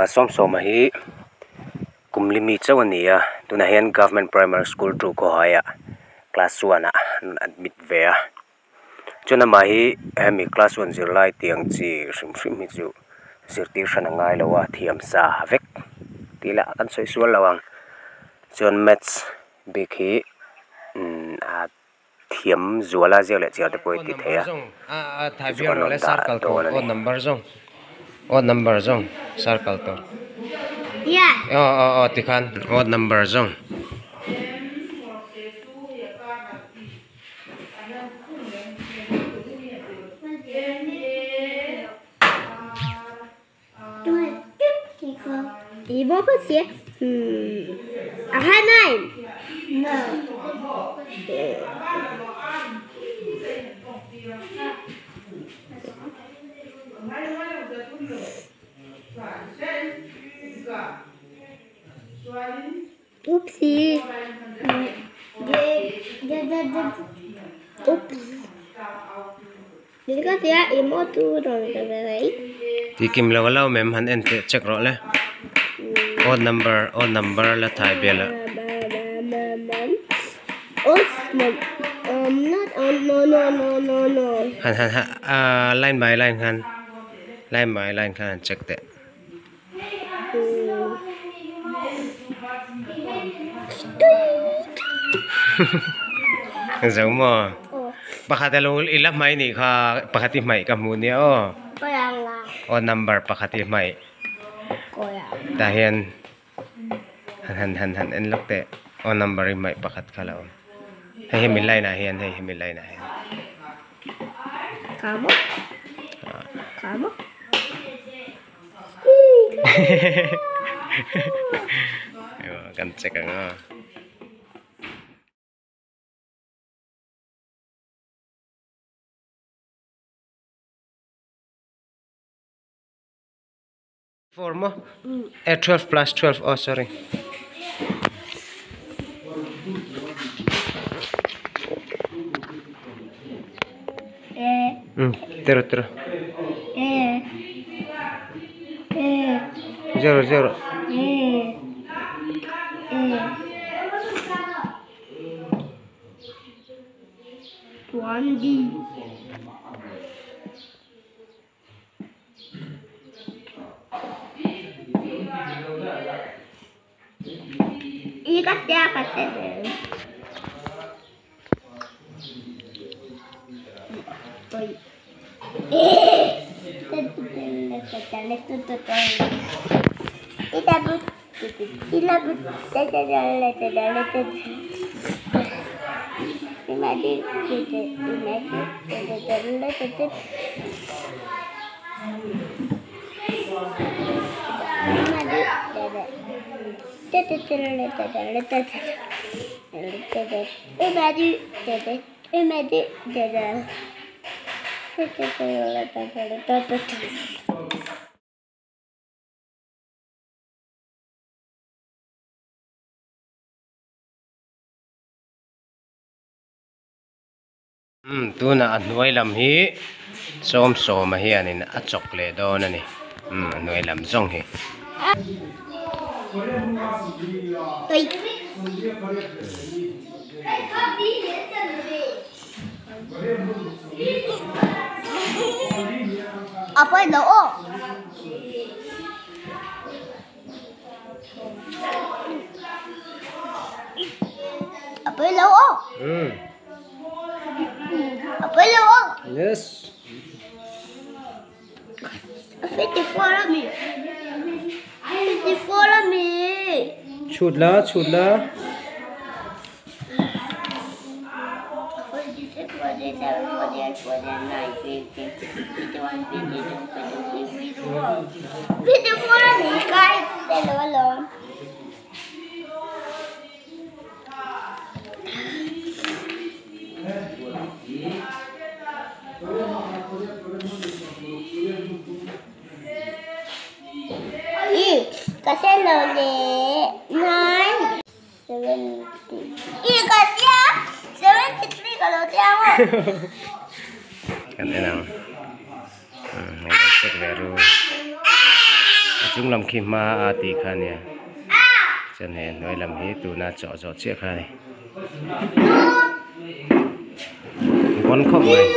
som som hi kumlimi chawania tuna hian government primary school tu ko haya class 1 admit ve a chuna ma hi hemi class 1 zirlai tiang chi hrim hi chu zirti hrana ngai lowa thiam sa vek tila kan soi sual lawang chon maths big hi thiam zuala zele chial te poi ti theya thai biar le circle to odd number zong circle to Yeah. oh tikhan odd number zong Ibu apa sih? Nein. No. Oopsie. Oops. Jadi kan saya imo tu dong terbaik. ti kim lo mem han en te check ro le odd number la thai bela no. Han line by line kan check te giống mà pakhatalo ilap mai ni kha pakhati mai ka mu ne o o number pakhati mai ta hian han en lokte o number mai pakhat khala o hei milai na hian Kamu ayo kan check ang four mo 12 plus 12 oh sorry tero zero 1D. Ini kasih apa sih? tu na anuai lam hi som ma hi anin a chokle do na ni anuai lam zong hi Apa itu? Apa itu? Apa itu? yes 54 lagi. 54 lagi. chut la 54 lagi kai hello. Kasi lole 9 70. Kasi 73 kalau tiago. kan enang cek baru chung làm khi mà tì khá nè cho nên nói làm hết tụ na chọ chiếc khá này con không này